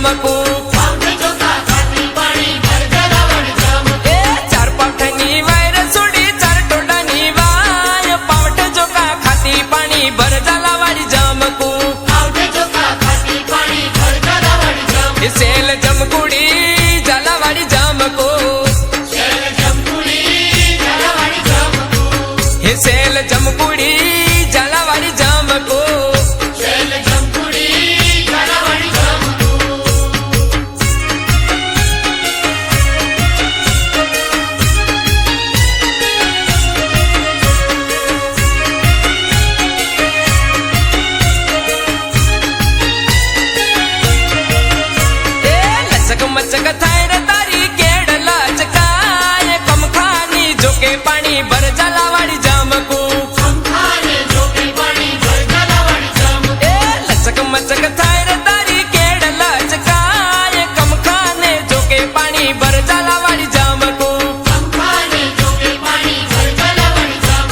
જામકુ ચાર પાવઠની વાયર છોડી ચાર ટોડાની વાય પાવઠ જોકા ખાતી પાણી ભર ઝાલાવાડી જામકુ સેલ જમકુડી ઝાલાવાડી જામકો હે સેલ જમકુડી ઝાલાવાડી જામકો મચક થાય રે તારી કેડ લચકાય કમખાની જોકે પાણી ભર ઝાલાવાડી જામકુ લચક મચક થાય રે તારી કેડ લચકાય કમખાને જોકે પાણી ભર ઝાલાવાડી જામકુ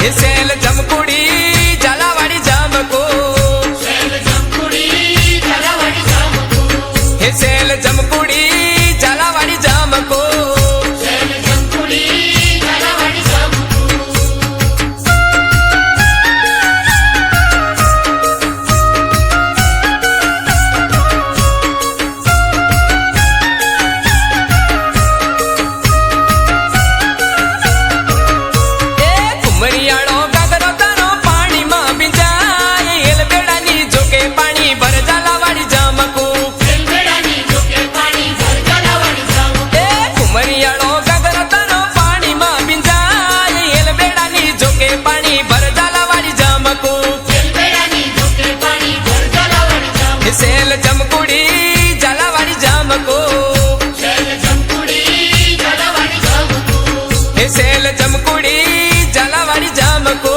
હે સેલ જમકુડી ઝાલાવાડી જામકો હે સેલ જમકુડી ઝાલાવાડી જામકો કુમરિયાળો ગાગરો તારો પાણીમાં ભીંજાય એલબેડાની જોકે પાણી ભર ઝાલાવાડી જામકો કુમરિયાળો ગાગરો તારો પાણીમાં ભીંજાય એલબેડાની જોકે પાણી ભર ઝાલાવાડી જામકો સેલ જમકુડી ઝાલાવાડી જામકો હે સેલ જમકુડી ઝાલાવાડી જામકો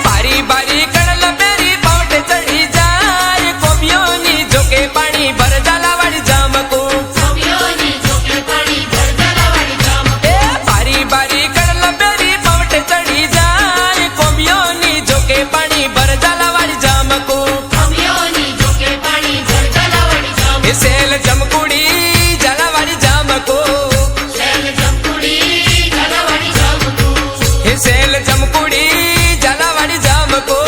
બારી બારી કણલ બેરી પાવઠે ચડી જાય કોબીઓની જોકે પાણી ભર ઝાલાવાડી જામકો બારી બારી કણલ બેરી પાવઠે ચડી જાય કોબીઓની જોકે પાણી ભર ઝાલાવાડી જામકો હે સેલ જમકુડી ઝાલાવાડી જામકો હે સેલ જમકુડી ઝાલાવાડી જામકો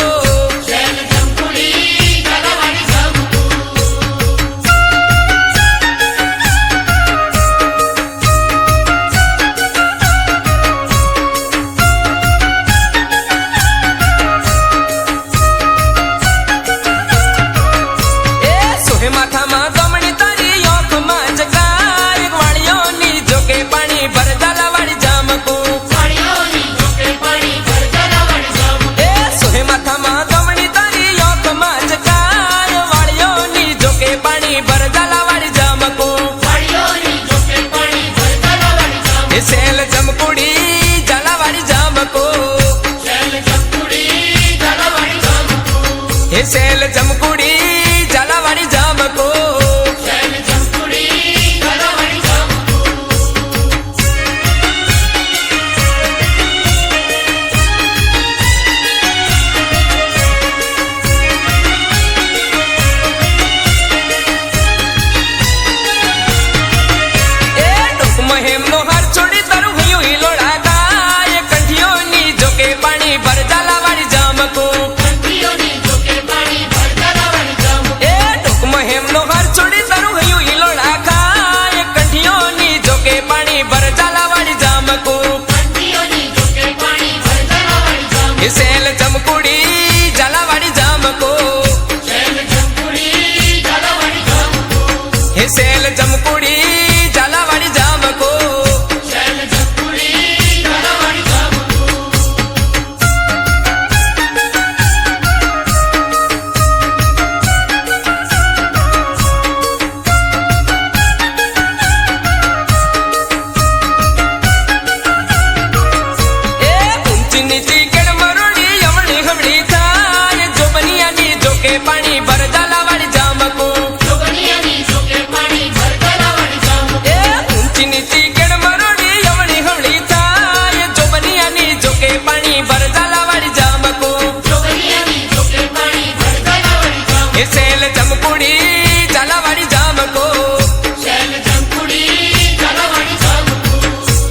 સોહે માથામાં ગમણી તારી ઓખમાં જગાય વાળીઓની જોકે પાણી ભર ઝાલાવાડી જામકો સોહે માથામાં ગમણી તારી ઓખમાં જગાય વાળીઓની જોકે પાણી ભર ઝાલાવાડી જામકો હે સેલ જમકુડી ઝાલાવાડી જામકો હે સેલ જમકુડી ઝાલાવાડી જામકો મહેમનો હાર છોડી તારું ભયું હિલોડા ગાય કંઠીઓની જોકે પાણી ભર ઝાલાવાડી જામકો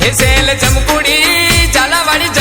એ સેલ ચમકુડી ઝાલાવાડી